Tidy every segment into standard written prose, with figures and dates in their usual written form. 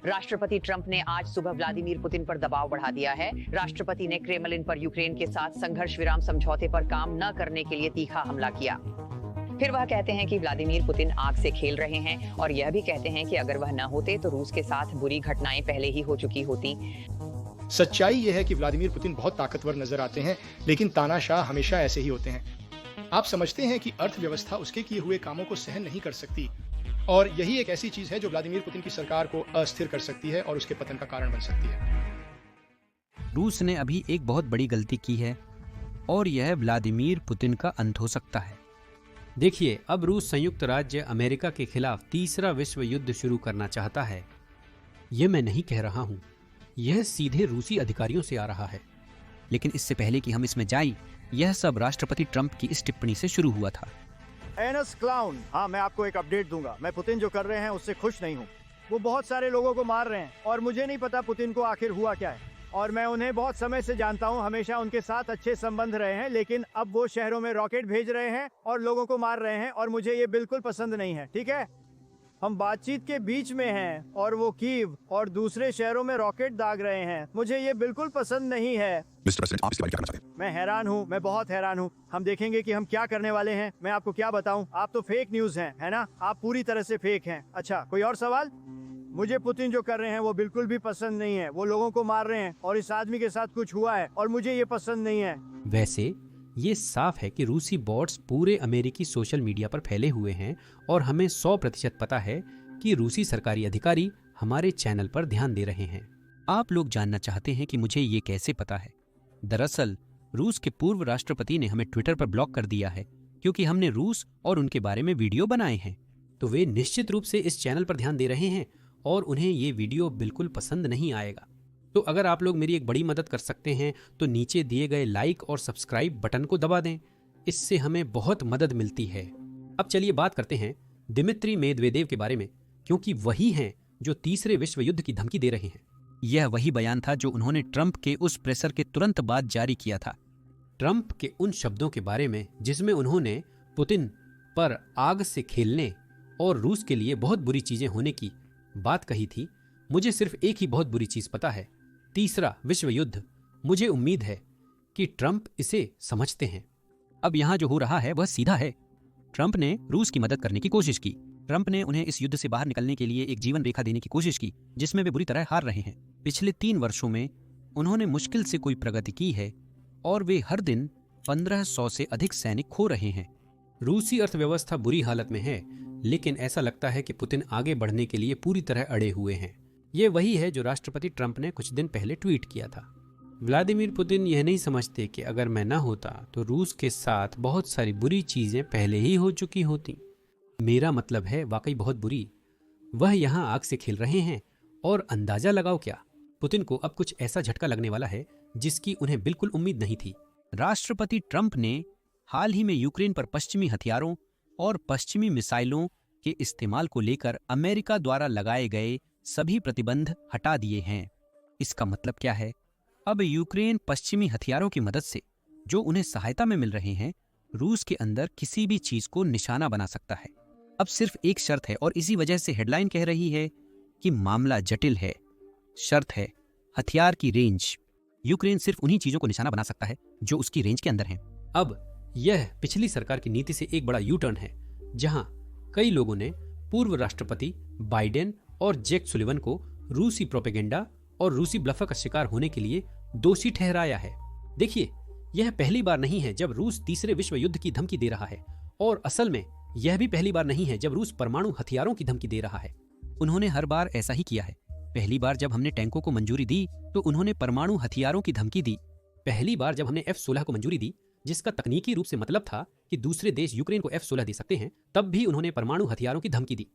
राष्ट्रपति ट्रंप ने आज सुबह व्लादिमीर पुतिन पर दबाव बढ़ा दिया है। राष्ट्रपति ने क्रेमलिन पर यूक्रेन के साथ संघर्ष विराम समझौते पर काम न करने के लिए तीखा हमला किया। फिर वह कहते हैं कि व्लादिमीर पुतिन आग से खेल रहे हैं और यह भी कहते हैं कि अगर वह न होते तो रूस के साथ बुरी घटनाएं पहले ही हो चुकी होती। सच्चाई यह है कि व्लादिमीर पुतिन बहुत ताकतवर नजर आते हैं, लेकिन तानाशाह हमेशा ऐसे ही होते हैं। आप समझते हैं कि अर्थव्यवस्था उसके किए हुए कामों को सहन नहीं कर सकती, और यही एक ऐसी चीज है जो व्लादिमीर पुतिन की सरकार को अस्थिर कर सकती है और उसके पतन का कारण बन सकती है। रूस ने अभी एक बहुत बड़ी गलती की है और यह व्लादिमीर पुतिन का अंत हो सकता है। देखिए, अब रूस संयुक्त राज्य अमेरिका के खिलाफ तीसरा विश्व युद्ध शुरू करना चाहता है। यह मैं नहीं कह रहा हूं, यह सीधे रूसी अधिकारियों से आ रहा है। लेकिन इससे पहले कि हम इसमें जाएं, यह सब राष्ट्रपति ट्रंप की इस टिप्पणी से शुरू हुआ था। एनस क्लाउन, हाँ, मैं आपको एक अपडेट दूंगा। मैं पुतिन जो कर रहे हैं उससे खुश नहीं हूँ। वो बहुत सारे लोगों को मार रहे हैं और मुझे नहीं पता पुतिन को आखिर हुआ क्या है। और मैं उन्हें बहुत समय से जानता हूँ, हमेशा उनके साथ अच्छे संबंध रहे हैं, लेकिन अब वो शहरों में रॉकेट भेज रहे हैं और लोगों को मार रहे हैं और मुझे ये बिल्कुल पसंद नहीं है। ठीक है, हम बातचीत के बीच में हैं और वो कीव और दूसरे शहरों में रॉकेट दाग रहे हैं। मुझे ये बिल्कुल पसंद नहीं है। मिस्टर प्रेसिडेंट, आप इसके बारे में क्या कहना चाहते हैं? मैं हैरान हूँ, मैं बहुत हैरान हूँ। हम देखेंगे कि हम क्या करने वाले हैं। मैं आपको क्या बताऊँ, आप तो फेक न्यूज हैं, है ना? आप पूरी तरह से फेक हैं। अच्छा, कोई और सवाल? मुझे पुतिन जो कर रहे हैं वो बिल्कुल भी पसंद नहीं है। वो लोगों को मार रहे हैं और इस आदमी के साथ कुछ हुआ है और मुझे ये पसंद नहीं है। वैसे ये साफ है कि रूसी बॉट्स पूरे अमेरिकी सोशल मीडिया पर फैले हुए हैं और हमें 100% पता है कि रूसी सरकारी अधिकारी हमारे चैनल पर ध्यान दे रहे हैं। आप लोग जानना चाहते हैं कि मुझे ये कैसे पता है। दरअसल रूस के पूर्व राष्ट्रपति ने हमें ट्विटर पर ब्लॉक कर दिया है क्योंकि हमने रूस और उनके बारे में वीडियो बनाए हैं। तो वे निश्चित रूप से इस चैनल पर ध्यान दे रहे हैं और उन्हें ये वीडियो बिल्कुल पसंद नहीं आएगा। तो अगर आप लोग मेरी एक बड़ी मदद कर सकते हैं तो नीचे दिए गए लाइक और सब्सक्राइब बटन को दबा दें। इससे हमें बहुत मदद मिलती है। अब चलिए बात करते हैं दिमित्री मेदवेदेव के बारे में, क्योंकि वही हैं जो तीसरे विश्व युद्ध की धमकी दे रहे हैं। यह वही बयान था जो उन्होंने ट्रंप के उस प्रेशर के तुरंत बाद जारी किया था। ट्रंप के उन शब्दों के बारे में जिसमें उन्होंने पुतिन पर आग से खेलने और रूस के लिए बहुत बुरी चीजें होने की बात कही थी। मुझे सिर्फ एक ही बहुत बुरी चीज पता है, तीसरा विश्व युद्ध। मुझे उम्मीद है कि ट्रंप इसे समझते हैं। अब यहाँ जो हो रहा है वह सीधा है। ट्रंप ने रूस की मदद करने की कोशिश की। ट्रंप ने उन्हें इस युद्ध से बाहर निकलने के लिए एक जीवन रेखा देने की कोशिश की जिसमें वे बुरी तरह हार रहे हैं। पिछले 3 वर्षों में उन्होंने मुश्किल से कोई प्रगति की है और वे हर दिन 1500 से अधिक सैनिक खो रहे हैं। रूसी अर्थव्यवस्था बुरी हालत में है, लेकिन ऐसा लगता है कि पुतिन आगे बढ़ने के लिए पूरी तरह अड़े हुए हैं। ये वही है जो राष्ट्रपति ट्रंप ने कुछ दिन पहले ट्वीट किया था। व्लादिमीर पुतिन यह नहीं समझते कि अगर मैं न होता तो रूस के साथ बहुत सारी बुरी चीजें पहले ही हो चुकी होती। मेरा मतलब है वाकई बहुत बुरी। वह यहाँ आग से खेल रहे हैं और अंदाजा लगाओ क्या, पुतिन को अब कुछ ऐसा झटका लगने वाला है जिसकी उन्हें बिल्कुल उम्मीद नहीं थी। राष्ट्रपति ट्रंप ने हाल ही में यूक्रेन पर पश्चिमी हथियारों और पश्चिमी मिसाइलों के इस्तेमाल को लेकर अमेरिका द्वारा लगाए गए सभी प्रतिबंध हटा दिए हैं। इसका मतलब क्या है? अब यूक्रेन पश्चिमी हथियारों की मदद से जो उन्हें सहायता में मिल रहे हैं, रूस के अंदर किसी भी चीज को निशाना बना सकता है। अब सिर्फ एक शर्त है और इसी वजह से हेडलाइन कह रही है कि मामला जटिल है। शर्त है हथियार की रेंज। यूक्रेन सिर्फ उन्हीं चीजों को निशाना बना सकता है जो उसकी रेंज के अंदर हैं। अब यह पिछली सरकार की नीति से एक बड़ा यू टर्न है, जहां कई लोगों ने पूर्व राष्ट्रपति बाइडेन और जैक सुलिवन को रूसी प्रोपेगेंडा और रूसी ब्लफ का शिकार होने के लिए दोषी ठहराया है। देखिए, यह पहली बार नहीं है जब रूस तीसरे विश्व युद्ध की धमकी दे रहा है, और असल में यह भी पहली बार नहीं है जब रूस परमाणु हथियारों की धमकी दे रहा है। उन्होंने हर बार ऐसा ही किया है। पहली बार जब हमने टैंकों को मंजूरी दी तो उन्होंने परमाणु हथियारों की धमकी दी। पहली बार जब हमने F-16 को मंजूरी दी, जिसका तकनीकी रूप से मतलब था कि दूसरे देश यूक्रेन को F-16 दे सकते हैं, तब भी उन्होंने परमाणु हथियारों की धमकी दी।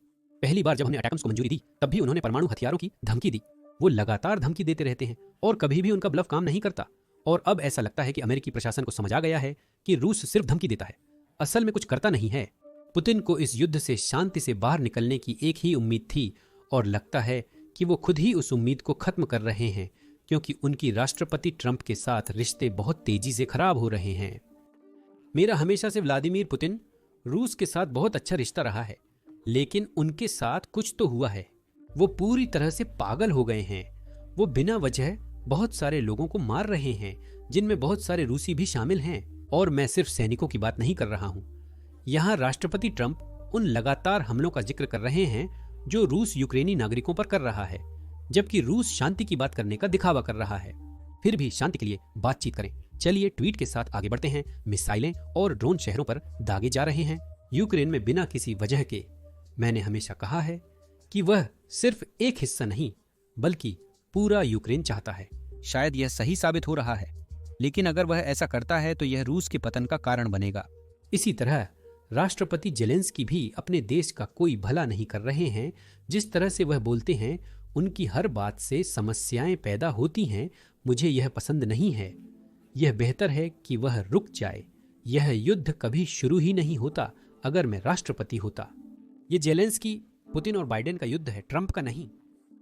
पहली बार जब हमने अटैकम्स को मंजूरी दी, तब भी उन्होंने परमाणु हथियारों की धमकी दी। वो लगातार धमकी देते रहते हैं और कभी भी उनका ब्लफ काम नहीं करता। और अब ऐसा लगता है कि अमेरिकी प्रशासन को समझ आ गया है कि रूस सिर्फ धमकी देता है, असल में कुछ करता नहीं है। पुतिन को इस युद्ध से शांति से बाहर निकलने की एक ही उम्मीद थी और लगता है कि वो खुद ही उस उम्मीद को खत्म कर रहे हैं, क्योंकि उनकी राष्ट्रपति ट्रंप के साथ रिश्ते बहुत तेजी से खराब हो रहे हैं। मेरा हमेशा से व्लादिमीर पुतिन रूस के साथ बहुत अच्छा रिश्ता रहा है, लेकिन उनके साथ कुछ तो हुआ है। वो पूरी तरह से पागल हो गए हैं। वो बिना वजह बहुत सारे लोगों को मार रहे हैं, जिनमें बहुत सारे रूसी भी शामिल हैं। और मैं सिर्फ सैनिकों की बात नहीं कर रहा हूं। यहाँ राष्ट्रपति ट्रंप उन लगातार हमलों का जिक्र कर रहे हैं जो रूस यूक्रेनी नागरिकों पर कर रहा है, जबकि रूस शांति की बात करने का दिखावा कर रहा है। फिर भी शांति के लिए बातचीत करें। चलिए ट्वीट के साथ आगे बढ़ते हैं। मिसाइलें और ड्रोन शहरों पर दागे जा रहे हैं यूक्रेन में बिना किसी वजह के। मैंने हमेशा कहा है कि वह सिर्फ एक हिस्सा नहीं बल्कि पूरा यूक्रेन चाहता है। शायद यह सही साबित हो रहा है, लेकिन अगर वह ऐसा करता है तो यह रूस के पतन का कारण बनेगा। इसी तरह राष्ट्रपति जेलेंस्की भी अपने देश का कोई भला नहीं कर रहे हैं। जिस तरह से वह बोलते हैं, उनकी हर बात से समस्याएं पैदा होती हैं। मुझे यह पसंद नहीं है। यह बेहतर है कि वह रुक जाए। यह युद्ध कभी शुरू ही नहीं होता अगर मैं राष्ट्रपति होता। ये जेलेंस्की, पुतिन और बाइडेन का युद्ध है, ट्रंप का नहीं।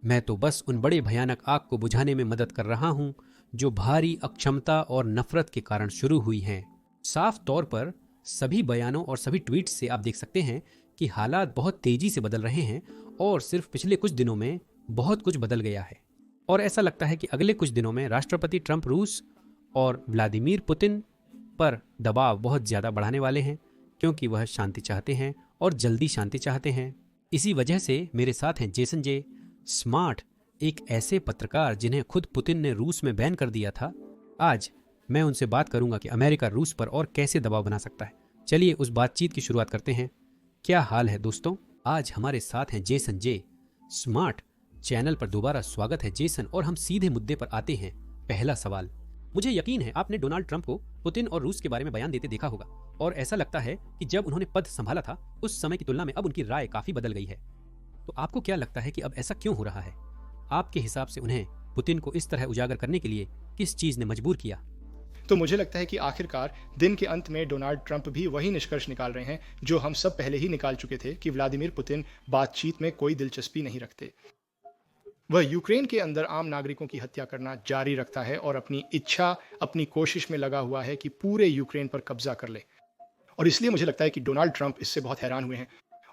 मैं तो बस उन बड़े भयानक आग को बुझाने में मदद कर रहा हूं जो भारी अक्षमता और नफरत के कारण शुरू हुई हैं। साफ तौर पर सभी बयानों और सभी ट्वीट्स से आप देख सकते हैं कि हालात बहुत तेजी से बदल रहे हैं और सिर्फ पिछले कुछ दिनों में बहुत कुछ बदल गया है। और ऐसा लगता है कि अगले कुछ दिनों में राष्ट्रपति ट्रंप रूस और व्लादिमीर पुतिन पर दबाव बहुत ज्यादा बढ़ाने वाले हैं, क्योंकि वह शांति चाहते हैं और जल्दी शांति चाहते हैं। इसी वजह से मेरे साथ हैं जेसन जे स्मार्ट, एक ऐसे पत्रकार जिन्हें खुद पुतिन ने रूस में बैन कर दिया था। आज मैं उनसे बात करूंगा कि अमेरिका रूस पर और कैसे दबाव बना सकता है। चलिए उस बातचीत की शुरुआत करते हैं। क्या हाल है दोस्तों? आज हमारे साथ हैं जेसन जे स्मार्ट। चैनल पर दोबारा स्वागत है जेसन, और हम सीधे मुद्दे पर आते हैं। पहला सवाल, मुझे यकीन है आपने डोनाल्ड ट्रंप को पुतिन और रूस के बारे में बयान देते देखा होगा, और ऐसा लगता है कि जब उन्होंने पद संभाला था उस समय की तुलना में अब उनकी राय काफी बदल गई है। तो आपको क्या लगता है कि अब ऐसा क्यों हो रहा है? आपके हिसाब से उन्हें पुतिन को इस तरह उजागर करने के लिए किस चीज ने मजबूर किया? तो मुझे लगता है कि आखिरकार दिन के अंत में डोनाल्ड ट्रंप भी वही निष्कर्ष निकाल रहे हैं जो हम सब पहले ही निकाल चुके थे, कि व्लादिमीर पुतिन बातचीत में कोई दिलचस्पी नहीं रखते। वह यूक्रेन के अंदर आम नागरिकों की हत्या करना जारी रखता है और अपनी इच्छा, अपनी कोशिश में लगा हुआ है कि पूरे यूक्रेन पर कब्जा कर ले। और इसलिए मुझे लगता है कि डोनाल्ड ट्रंप इससे बहुत हैरान हुए हैं।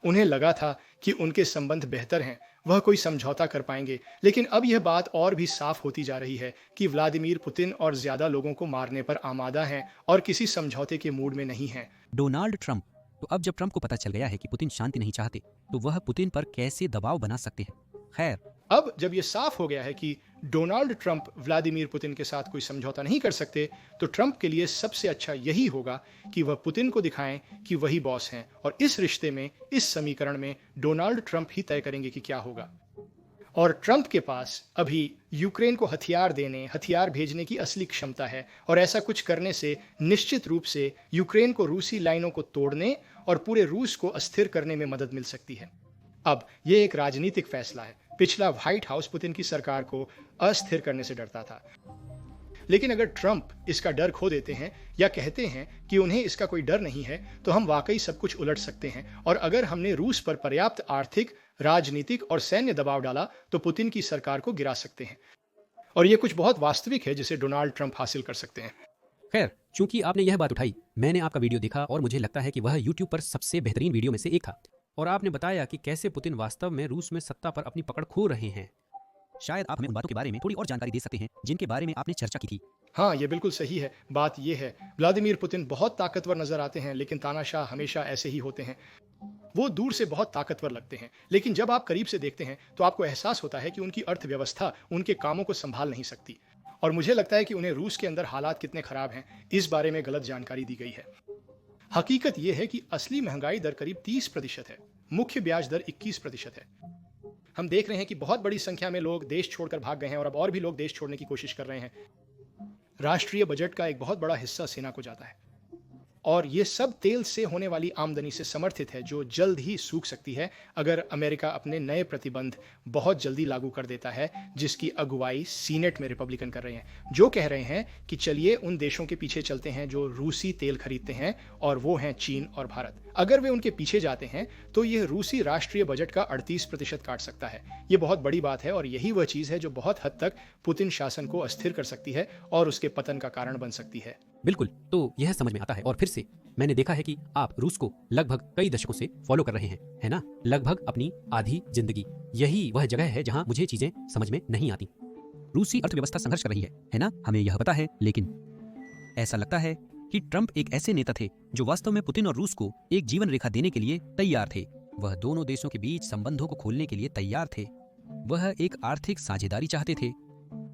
उन्हें लगा था कि उनके संबंध बेहतर हैं, वह कोई समझौता कर पाएंगे, लेकिन अब यह बात और भी साफ होती जा रही है कि व्लादिमीर पुतिन और ज्यादा लोगों को मारने पर आमादा हैं और किसी समझौते के मूड में नहीं हैं। डोनाल्ड ट्रंप, तो अब जब ट्रंप को पता चल गया है कि पुतिन शांति नहीं चाहते, तो वह पुतिन पर कैसे दबाव बना सकते हैं? खैर, अब जब यह साफ हो गया है कि डोनाल्ड ट्रंप व्लादिमीर पुतिन के साथ कोई समझौता नहीं कर सकते, तो ट्रंप के लिए सबसे अच्छा यही होगा कि वह पुतिन को दिखाएं कि वही बॉस हैं, और इस रिश्ते में, इस समीकरण में डोनाल्ड ट्रंप ही तय करेंगे कि क्या होगा। और ट्रंप के पास अभी यूक्रेन को हथियार देने, हथियार भेजने की असली क्षमता है, और ऐसा कुछ करने से निश्चित रूप से यूक्रेन को रूसी लाइनों को तोड़ने और पूरे रूस को अस्थिर करने में मदद मिल सकती है। अब यह एक राजनीतिक फैसला है। पिछला व्हाइट हाउस पुतिन की सरकार को अस्थिर करने से डरता था, लेकिन अगर ट्रंप इसका डर खो देते हैं या कहते हैं कि उन्हें इसका कोई डर नहीं है, तो हम वाकई सब कुछ उलट सकते हैं। और अगर हमने रूस पर पर्याप्त आर्थिक, राजनीतिक और सैन्य दबाव डाला, तो पुतिन की सरकार को गिरा सकते हैं। और यह कुछ बहुत वास्तविक है जिसे डोनाल्ड ट्रंप हासिल कर सकते हैं। खैर, चूंकि आपने यह बात उठाई, मैंने आपका वीडियो देखा और मुझे लगता है कि वह YouTube पर सबसे बेहतरीन वीडियो में से एक था। और आपने बताया कि कैसे पुतिन वास्तव में रूस में सत्ता पर अपनी पकड़ खो रहे हैं। शायद आप हमें उन बातों के बारे में थोड़ी और जानकारी दे सकते हैं जिनके बारे में आपने चर्चा की थी। हाँ, ये बिल्कुल सही है। बात यह है, व्लादिमीर पुतिन बहुत ताकतवर नजर आते हैं, लेकिन तानाशाह हमेशा ऐसे ही होते हैं। वो दूर से बहुत ताकतवर लगते हैं, लेकिन जब आप करीब से देखते हैं तो आपको एहसास होता है कि उनकी अर्थव्यवस्था उनके कामों को संभाल नहीं सकती। और मुझे लगता है कि उन्हें रूस के अंदर हालात कितने खराब हैं, इस बारे में गलत जानकारी दी गई है। हकीकत यह है कि असली महंगाई दर करीब 30% है, मुख्य ब्याज दर 21% है। हम देख रहे हैं कि बहुत बड़ी संख्या में लोग देश छोड़कर भाग गए हैं, और अब और भी लोग देश छोड़ने की कोशिश कर रहे हैं। राष्ट्रीय बजट का एक बहुत बड़ा हिस्सा सेना को जाता है, और ये सब तेल से होने वाली आमदनी से समर्थित है, जो जल्द ही सूख सकती है अगर अमेरिका अपने नए प्रतिबंध बहुत जल्दी लागू कर देता है, जिसकी अगुवाई सीनेट में रिपब्लिकन कर रहे हैं, जो कह रहे हैं कि चलिए उन देशों के पीछे चलते हैं जो रूसी तेल खरीदते हैं, और वो हैं चीन और भारत। अगर वे उनके पीछे जाते हैं तो यह रूसी राष्ट्रीय बजट का 38% काट सकता है। ये बहुत बड़ी बात है और यही वह चीज है जो बहुत हद तक पुतिन शासन को अस्थिर कर सकती है और उसके पतन का कारण बन सकती है। बिल्कुल, तो यह समझ में आता है और फिर से मैंने देखा है कि आप रूस को लगभग कई दशकों से फॉलो कर रहे हैं, है ना? लगभग अपनी आधी जिंदगी। यही वह जगह है जहां मुझे चीजें समझ में नहीं आती। रूसी अर्थव्यवस्था संघर्ष कर रही है ना? हमें यह पता है, लेकिन ऐसा लगता है कि ट्रंप एक ऐसे नेता थे जो वास्तव में पुतिन और रूस को एक जीवन रेखा देने के लिए तैयार थे। वह दोनों देशों के बीच संबंधों को खोलने के लिए तैयार थे। वह एक आर्थिक साझेदारी चाहते थे।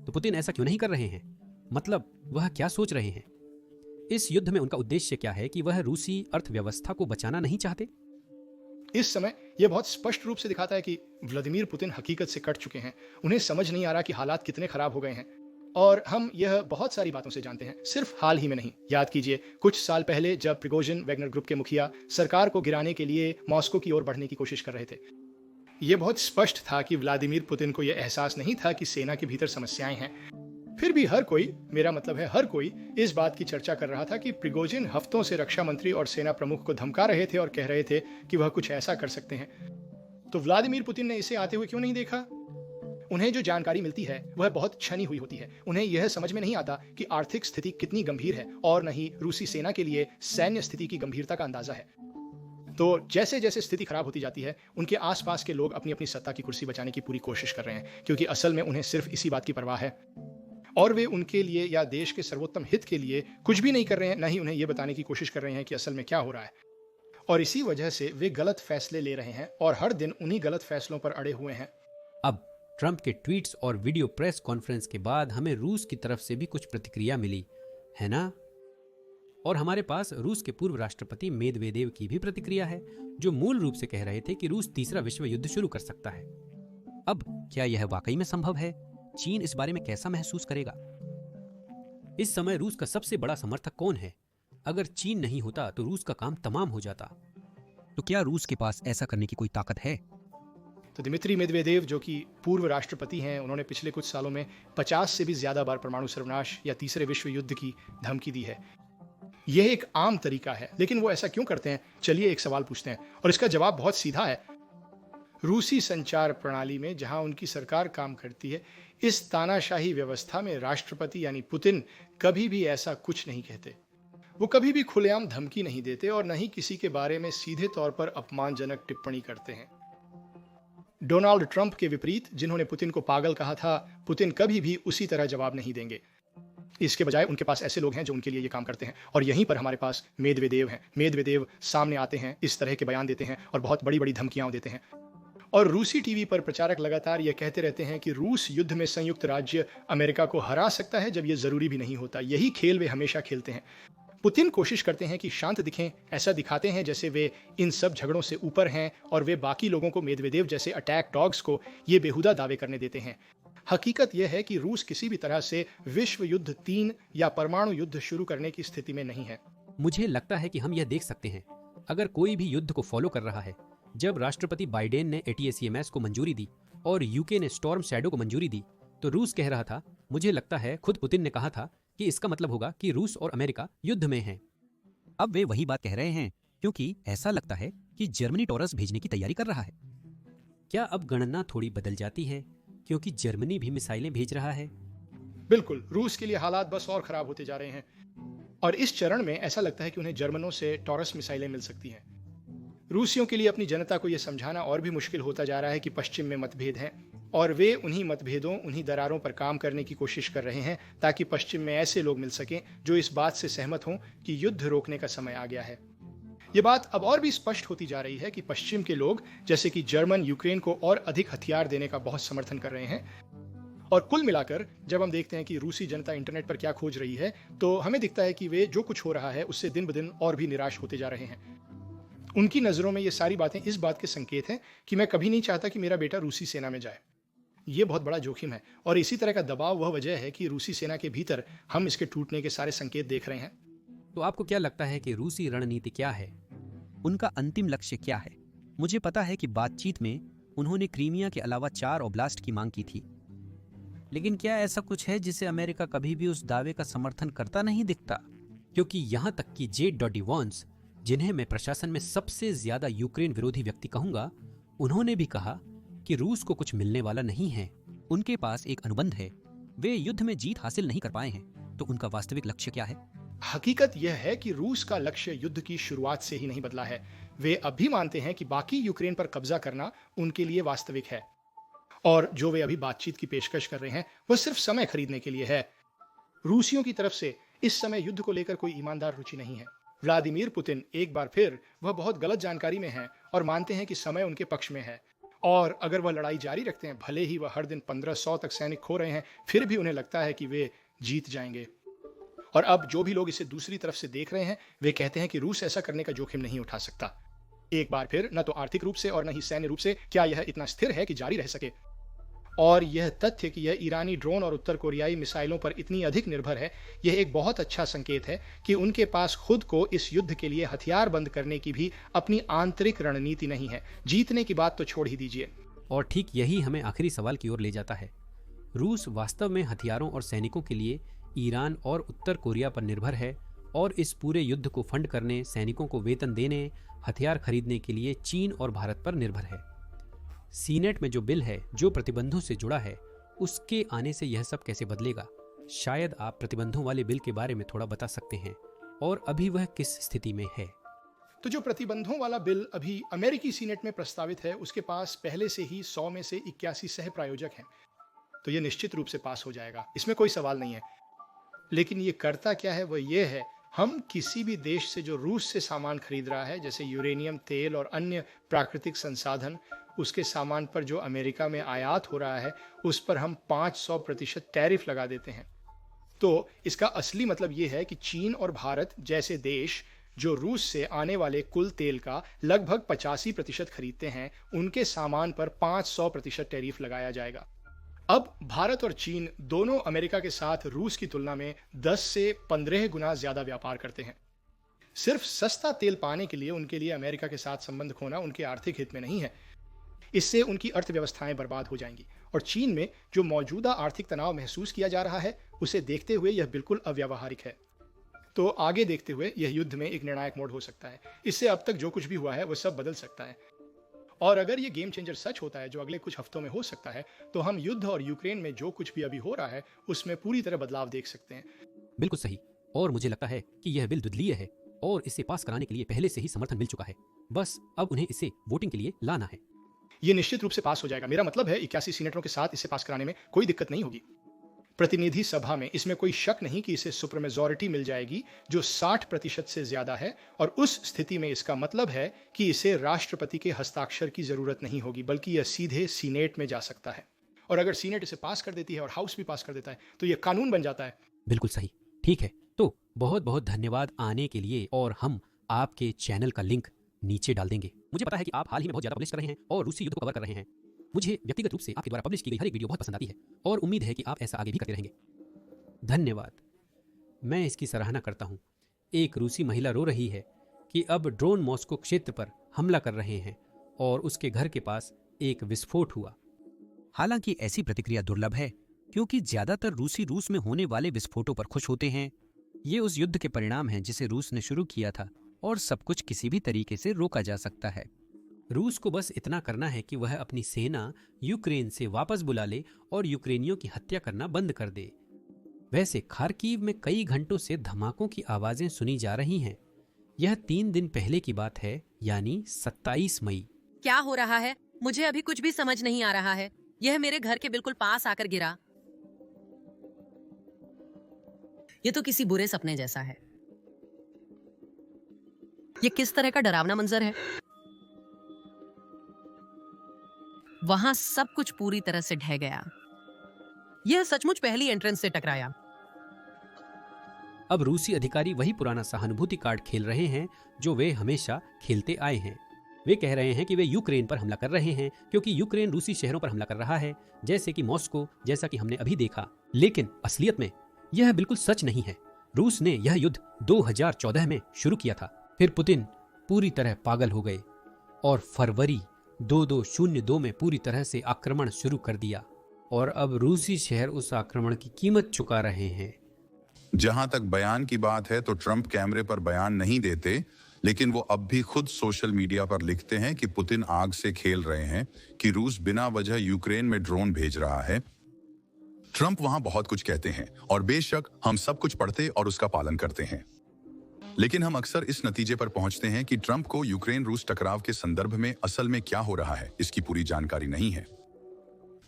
तो पुतिन ऐसा क्यों नहीं कर रहे हैं? मतलब वह क्या सोच रहे हैं? इस युद्ध में उनका उद्देश्य क्या है कि वह रूसी अर्थव्यवस्था को बचाना नहीं चाहते? इस समय यह बहुत स्पष्ट रूप से दिखाता है कि व्लादिमीर पुतिन हकीकत से कट चुके हैं। उन्हें समझ नहीं आ रहा कि हालात कितने खराब हो गए हैं। और हम यह बहुत सारी बातों से जानते हैं, सिर्फ हाल ही में नहीं। याद कीजिए, कुछ साल पहले जब प्रिगोजिन वैगनर ग्रुप के मुखिया सरकार को गिराने के लिए मॉस्को की ओर बढ़ने की कोशिश कर रहे थे, यह बहुत स्पष्ट था कि व्लादिमीर पुतिन को यह एहसास नहीं था कि सेना के भीतर समस्याएं हैं। फिर भी हर कोई, मेरा मतलब है हर कोई, इस बात की चर्चा कर रहा था कि प्रिगोजिन हफ्तों से रक्षा मंत्री और सेना प्रमुख को धमका रहे थे और कह रहे थे कि वह कुछ ऐसा कर सकते हैं। तो व्लादिमीर पुतिन ने इसे आते हुए क्यों नहीं देखा? उन्हें जो जानकारी मिलती है वह बहुत छनी हुई होती है। उन्हें यह समझ में नहीं आता कि आर्थिक स्थिति कितनी गंभीर है और न ही रूसी सेना के लिए सैन्य स्थिति की गंभीरता का अंदाजा है। तो जैसे जैसे स्थिति खराब होती जाती है, उनके आसपास के लोग अपनी अपनी सत्ता की कुर्सी बचाने की पूरी कोशिश कर रहे हैं, क्योंकि असल में उन्हें सिर्फ इसी बात की परवाह है और वे उनके लिए या देश के सर्वोत्तम हित के लिए कुछ भी नहीं कर रहे हैं, न ही उन्हें यह बताने की कोशिश कर रहे हैं कि असल में क्या हो रहा है। और इसी वजह से वे गलत फैसले ले रहे हैं और हर दिन उन्हीं गलत फैसलों पर अड़े हुए हैं। अब ट्रंप के ट्वीट्स और वीडियो प्रेस कॉन्फ्रेंस के बाद हमें रूस की तरफ से भी कुछ प्रतिक्रिया मिली, है ना? और हमारे पास रूस के पूर्व राष्ट्रपति मेदवेदेव की भी प्रतिक्रिया है, जो मूल रूप से कह रहे थे कि रूस तीसरा विश्व युद्ध शुरू कर सकता है। अब क्या यह वाकई में संभव है? चीन इस बारे में कैसा महसूस करेगा? इस समय रूस का सबसे बड़ा समर्थक कौन है? अगर चीन नहीं होता तो रूस का काम तमाम हो जाता। तो क्या रूस के पास ऐसा करने की कोई ताकत है? तो दिमित्री मेदवेदेव, जो कि पूर्व राष्ट्रपति हैं, उन्होंने पिछले कुछ सालों में 50 से भी ज्यादा बार परमाणु सर्वनाश या तीसरे विश्व युद्ध की धमकी दी है। यह एक आम तरीका है, लेकिन वो ऐसा क्यों करते हैं? चलिए एक सवाल पूछते हैं और इसका जवाब बहुत सीधा है। रूसी संचार प्रणाली में जहां उनकी सरकार काम करती है, इस तानाशाही व्यवस्था में राष्ट्रपति यानी पुतिन कभी भी ऐसा कुछ नहीं कहते। वो कभी भी खुलेआम धमकी नहीं देते और न ही किसी के बारे में सीधे तौर पर अपमानजनक टिप्पणी करते हैं। डोनाल्ड ट्रंप के विपरीत, जिन्होंने पुतिन को पागल कहा था, पुतिन कभी भी उसी तरह जवाब नहीं देंगे। इसके बजाय उनके पास ऐसे लोग हैं जो उनके लिए ये काम करते हैं और यहीं पर हमारे पास मेदवेदेव हैं। मेदवेदेव सामने आते हैं, इस तरह के बयान देते हैं और बहुत बड़ी बड़ी धमकियां देते हैं। और रूसी टीवी पर प्रचारक लगातार ये कहते रहते हैं कि रूस युद्ध में संयुक्त राज्य अमेरिका को हरा सकता है, जब ये जरूरी भी नहीं होता। यही खेल वे हमेशा खेलते हैं। पुतिन कोशिश करते हैं कि शांत दिखें, ऐसा दिखाते हैं जैसे वे इन सब झगड़ों से ऊपर हैं और वे बाकी लोगों को, मेदवेदेव जैसे अटैक डॉग्स को, ये बेहुदा दावे करने देते हैं। हकीकत यह है कि रूस किसी भी तरह से विश्व युद्ध 3 या परमाणु युद्ध शुरू करने की स्थिति में नहीं है। मुझे लगता है कि हम यह देख सकते हैं, अगर कोई भी युद्ध को फॉलो कर रहा है। जब राष्ट्रपति बाइडेन ने ATACMS को मंजूरी दी और यूके ने स्टॉर्म शैडो को मंजूरी दी, तो रूस कह रहा था, मुझे लगता है खुद पुतिन ने कहा था कि इसका मतलब होगा कि रूस और अमेरिका युद्ध में हैं। अब वे वही बात कह रहे हैं, क्योंकि ऐसा लगता है कि जर्मनी टॉरस भेजने की तैयारी कर रहा है। क्या अब गणना थोड़ी बदल जाती है, क्योंकि जर्मनी भी मिसाइलें भेज रहा है? बिल्कुल, रूस के लिए हालात बस और खराब होते जा रहे हैं और इस चरण में ऐसा लगता है कि उन्हें जर्मनों से टॉरस मिसाइलें मिल सकती हैं। रूसियों के लिए अपनी जनता को यह समझाना और भी मुश्किल होता जा रहा है कि पश्चिम में मतभेद हैं और वे उन्हीं मतभेदों, उन्हीं दरारों पर काम करने की कोशिश कर रहे हैं ताकि पश्चिम में ऐसे लोग मिल सकें जो इस बात से सहमत हों कि युद्ध रोकने का समय आ गया है। ये बात अब और भी स्पष्ट होती जा रही है कि पश्चिम के लोग, जैसे कि जर्मन, यूक्रेन को और अधिक हथियार देने का बहुत समर्थन कर रहे हैं। और कुल मिलाकर जब हम देखते हैं कि रूसी जनता इंटरनेट पर क्या खोज रही है, तो हमें दिखता है कि वे जो कुछ हो रहा है उससे दिन ब दिन और भी निराश होते जा रहे हैं। उनकी नज़रों में ये सारी बातें इस बात के संकेत हैं कि मैं कभी नहीं चाहता कि मेरा बेटा रूसी सेना में जाए। ये बहुत बड़ा जोखिम है और इसी तरह का दबाव वह वजह है कि रूसी सेना के भीतर हम इसके टूटने के सारे संकेत देख रहे हैं। तो आपको क्या लगता है कि रूसी रणनीति क्या है? उनका अंतिम लक्ष्य क्या है? मुझे पता है कि बातचीत में उन्होंने क्रीमिया के अलावा 4 ओब्लास्ट की मांग की थी, लेकिन क्या ऐसा कुछ है जिसे अमेरिका कभी भी उस दावे का समर्थन करता नहीं दिखता? क्योंकि यहां तक कि जेड डॉडी वॉन्स, जिन्हें मैं प्रशासन में सबसे ज्यादा यूक्रेन विरोधी व्यक्ति कहूंगा, उन्होंने भी कहा कि रूस को कुछ मिलने वाला नहीं है। उनके पास एक अनुबंध है, वे युद्ध में जीत हासिल नहीं कर पाए हैं, तो उनका वास्तविक लक्ष्य क्या है? हकीकत यह है कि रूस का लक्ष्य युद्ध की शुरुआत से ही नहीं बदला है। वे अब भी मानते हैं कि बाकी यूक्रेन पर कब्जा करना उनके लिए वास्तविक है, और जो वे अभी बातचीत की पेशकश कर रहे हैं वह सिर्फ समय खरीदने के लिए है। रूसियों की तरफ से इस समय युद्ध को लेकर कोई ईमानदार रुचि नहीं है। व्लादिमीर पुतिन एक बार फिर वह बहुत गलत जानकारी में हैं और मानते हैं कि समय उनके पक्ष में है, और अगर वह लड़ाई जारी रखते हैं, भले ही वह हर दिन 1500 तक सैनिक खो रहे हैं, फिर भी उन्हें लगता है कि वे जीत जाएंगे। और अब जो भी लोग इसे दूसरी तरफ से देख रहे हैं, वे कहते हैं कि रूस ऐसा करने का जोखिम नहीं उठा सकता। एक बार फिर न तो आर्थिक रूप से और न ही सैन्य रूप से क्या यह इतना स्थिर है कि जारी रह सके। और यह तथ्य कि यह ईरानी ड्रोन और उत्तर कोरियाई मिसाइलों पर इतनी अधिक निर्भर है, यह एक बहुत अच्छा संकेत है कि उनके पास खुद को इस युद्ध के लिए हथियार बंद करने की भी अपनी आंतरिक रणनीति नहीं है। जीतने की बात तो छोड़ ही दीजिए। और ठीक यही हमें आखिरी सवाल की ओर ले जाता है। रूस वास्तव में हथियारों और सैनिकों के लिए ईरान और उत्तर कोरिया पर निर्भर है, और इस पूरे युद्ध को फंड करने, सैनिकों को वेतन देने, हथियार खरीदने के लिए चीन और भारत पर निर्भर है। सीनेट में जो बिल है जो प्रतिबंधों से जुड़ा है, उसके आने से यह सब कैसे बदलेगा? शायद आप प्रतिबंधों वाले बिल के बारे में थोड़ा बता सकते हैं, और अभी वह किस स्थिति में है? तो जो प्रतिबंधों वाला बिल अभी अमेरिकी सीनेट में प्रस्तावित है, उसके पास पहले से ही 100 में से 81 सह प्रायोजक हैं, तो यह निश्चित रूप से पास हो जाएगा, इसमें कोई सवाल नहीं है। लेकिन ये करता क्या है? वह ये है, हम किसी भी देश से जो रूस से सामान खरीद रहा है, जैसे यूरेनियम, तेल और अन्य प्राकृतिक संसाधन, उसके सामान पर जो अमेरिका में आयात हो रहा है, उस पर हम 500% टैरिफ लगा देते हैं। तो इसका असली मतलब ये है कि चीन और भारत जैसे देश जो रूस से आने वाले कुल तेल का लगभग 85% खरीदते हैं, उनके सामान पर 500% टैरिफ लगाया जाएगा। अब भारत और चीन दोनों अमेरिका के साथ रूस की तुलना में 10 से 15 गुना ज्यादा व्यापार करते हैं। सिर्फ सस्ता तेल पाने के लिए उनके लिए अमेरिका के साथ संबंध खोना उनके आर्थिक हित में नहीं है। इससे उनकी अर्थव्यवस्थाएं बर्बाद हो जाएंगी, और चीन में जो मौजूदा आर्थिक तनाव महसूस किया जा रहा है, उसे देखते हुए यह बिल्कुल अव्यावहारिक है। तो आगे देखते हुए यह युद्ध में एक निर्णायक मोड़ हो सकता है। इससे अब तक जो कुछ भी हुआ है वह सब बदल सकता है, और अगर ये गेम चेंजर सच होता है, जो अगले कुछ हफ्तों में हो सकता है, तो हम युद्ध और यूक्रेन में जो कुछ भी अभी हो रहा है उसमें पूरी तरह बदलाव देख सकते हैं। बिल्कुल सही। और मुझे लगता है कि यह बिल द्विदलीय है और इसे पास कराने के लिए पहले से ही समर्थन मिल चुका है, बस अब उन्हें इसे वोटिंग के लिए लाना है। ये निश्चित रूप से पास हो जाएगा। मेरा मतलब है 81 सीनेटरों के साथ इसे पास कराने में कोई दिक्कत नहीं होगी। प्रतिनिधि सभा में इसमें कोई शक नहीं कि इसे सुपर मेजॉरिटी मिल जाएगी, जो 60% से ज्यादा है, और उस स्थिति में इसका मतलब है कि इसे राष्ट्रपति के हस्ताक्षर की जरूरत नहीं होगी, बल्कि यह सीधे सीनेट में जा सकता है। और अगर सीनेट इसे पास कर देती है और हाउस भी पास कर देता है, तो यह कानून बन जाता है। बिल्कुल सही। ठीक है, तो बहुत बहुत धन्यवाद आने के लिए, और हम आपके चैनल का लिंक नीचे डाल देंगे। मुझे पता है कि आप हाल ही में बहुत ज्यादा पब्लिश कर रहे हैं और रूसी युद्ध को कवर कर रहे हैं। मुझे व्यक्तिगत रूप से आपके द्वारा पब्लिश की गई हर एक वीडियो बहुत पसंद आती है, और उम्मीद है कि आप ऐसा आगे भी करते रहेंगे। धन्यवाद। मैं इसकी सराहना करता हूँ। एक रूसी महिला रो रही है कि अब ड्रोन मॉस्को क्षेत्र पर हमला कर रहे हैं और उसके घर के पास एक विस्फोट हुआ। हालांकि ऐसी प्रतिक्रिया दुर्लभ है, क्योंकि ज्यादातर रूसी रूस में होने वाले विस्फोटों पर खुश होते हैं। ये उस युद्ध के परिणाम हैं जिसे रूस ने शुरू किया था, और सब कुछ किसी भी तरीके से रोका जा सकता है। रूस को बस इतना करना है कि वह अपनी सेना यूक्रेन से वापस बुला ले और यूक्रेनियों की हत्या करना बंद कर दे। वैसे खार्कीव में कई घंटों से धमाकों की आवाजें सुनी जा रही हैं। यह 3 दिन पहले की बात है, यानी 27 मई। क्या हो रहा है? मुझे अभी कुछ भी समझ नहीं आ रहा है। यह मेरे घर के बिल्कुल पास आकर गिरा। यह तो किसी बुरे सपने जैसा है। यह किस तरह का डरावना मंजर है? वहां सब कुछ पूरी तरह से ढह गया। यह सचमुच पहली एंट्रेंस से टकराया। अब रूसी अधिकारी वही पुराना सहानुभूति कार्ड खेल रहे हैं जो वे हमेशा खेलते आए हैं। वे कह रहे हैं कि वे यूक्रेन पर हमला कर रहे हैं क्योंकि यूक्रेन रूसी शहरों पर हमला कर रहा है, जैसे कि मॉस्को, जैसा कि हमने अभी देखा। लेकिन असलियत में यह बिल्कुल सच नहीं है। रूस ने यह युद्ध 2014 में शुरू किया था। फिर पुतिन पूरी तरह पागल हो गए और फरवरी 2002 में पूरी तरह से आक्रमण शुरू कर दिया, और अब रूसी शहर उस आक्रमण की कीमत चुका रहे हैं। जहां तक बयान की बात है तो ट्रंप कैमरे पर बयान नहीं देते, लेकिन वो अब भी खुद सोशल मीडिया पर लिखते हैं कि पुतिन आग से खेल रहे हैं, कि रूस बिना वजह यूक्रेन में ड्रोन भेज रहा है। ट्रंप वहां बहुत कुछ कहते हैं और बेशक हम सब कुछ पढ़ते और उसका पालन करते हैं, लेकिन हम अक्सर इस नतीजे पर पहुंचते हैं कि ट्रंप को यूक्रेन रूस टकराव के संदर्भ में असल में क्या हो रहा है इसकी पूरी जानकारी नहीं है।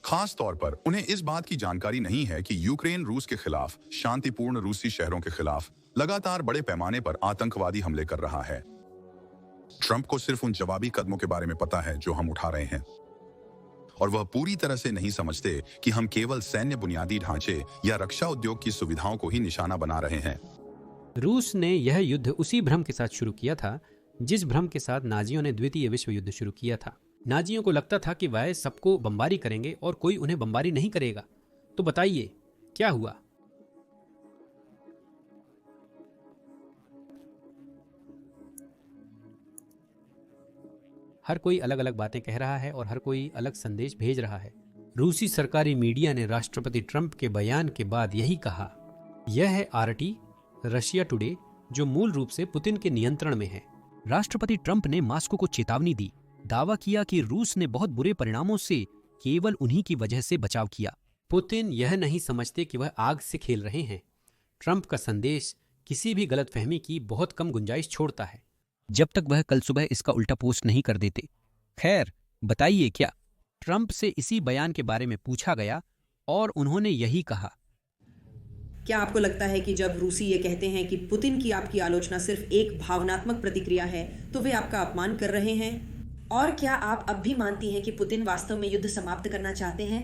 खास तौर पर उन्हें इस बात की जानकारी नहीं है कि यूक्रेन रूस के खिलाफ शांतिपूर्ण रूसी शहरों के खिलाफ लगातार बड़े पैमाने पर आतंकवादी हमले कर रहा है। ट्रंप को सिर्फ उन जवाबी कदमों के बारे में पता है जो हम उठा रहे हैं, और वह पूरी तरह से नहीं समझते कि हम केवल सैन्य बुनियादी ढांचे या रक्षा उद्योग की सुविधाओं को ही निशाना बना रहे हैं। रूस ने यह युद्ध उसी भ्रम के साथ शुरू किया था जिस भ्रम के साथ नाजियों ने द्वितीय विश्व युद्ध शुरू किया था। नाजियों को लगता था कि वह सबको बमबारी करेंगे और कोई उन्हें बमबारी नहीं करेगा। तो बताइए क्या हुआ? हर कोई अलग अलग बातें कह रहा है और हर कोई अलग संदेश भेज रहा है। रूसी सरकारी मीडिया ने राष्ट्रपति ट्रंप के बयान के बाद यही कहा। यह है आरटी रशिया टुडे, जो मूल रूप से पुतिन के नियंत्रण में है। राष्ट्रपति ट्रंप ने मॉस्को को चेतावनी दी, दावा किया कि रूस ने बहुत बुरे परिणामों से केवल उन्हीं की वजह से बचाव किया। पुतिन यह नहीं समझते कि वह आग से खेल रहे हैं। ट्रंप का संदेश किसी भी गलतफहमी की बहुत कम गुंजाइश छोड़ता है, जब तक वह कल सुबह इसका उल्टा पोस्ट नहीं कर देते। खैर, बताइए क्या? ट्रंप से इसी बयान के बारे में पूछा गया और उन्होंने यही कहा। क्या आपको लगता है कि जब रूसी ये कहते हैं कि पुतिन की आपकी आलोचना सिर्फ एक भावनात्मक प्रतिक्रिया है, तो वे आपका अपमान कर रहे हैं? और क्या आप अब भी मानती हैं कि पुतिन वास्तव में युद्ध समाप्त करना चाहते हैं?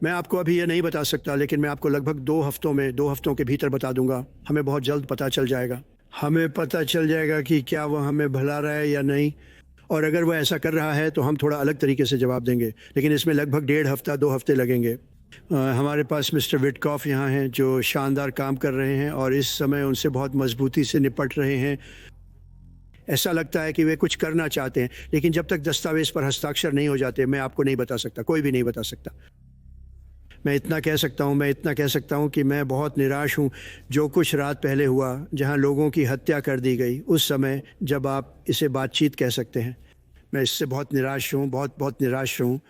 मैं आपको अभी ये नहीं बता सकता, लेकिन मैं आपको लगभग 2 हफ्तों के भीतर बता दूंगा। हमें बहुत जल्द पता चल जाएगा। हमें पता चल जाएगा कि क्या वह हमें भुला रहा है या नहीं, और अगर वह ऐसा कर रहा है तो हम थोड़ा अलग तरीके से जवाब देंगे, लेकिन इसमें लगभग 1.5 हफ्ते लगेंगे। हमारे पास मिस्टर विटकॉफ यहाँ हैं जो शानदार काम कर रहे हैं और इस समय उनसे बहुत मजबूती से निपट रहे हैं। ऐसा लगता है कि वे कुछ करना चाहते हैं, लेकिन जब तक दस्तावेज पर हस्ताक्षर नहीं हो जाते मैं आपको नहीं बता सकता, कोई भी नहीं बता सकता। मैं इतना कह सकता हूँ कि मैं बहुत निराश हूँ। जो कुछ रात पहले हुआ, जहाँ लोगों की हत्या कर दी गई, उस समय जब आप इसे बातचीत कह सकते हैं, मैं इससे बहुत निराश हूँ, बहुत निराश हूँ।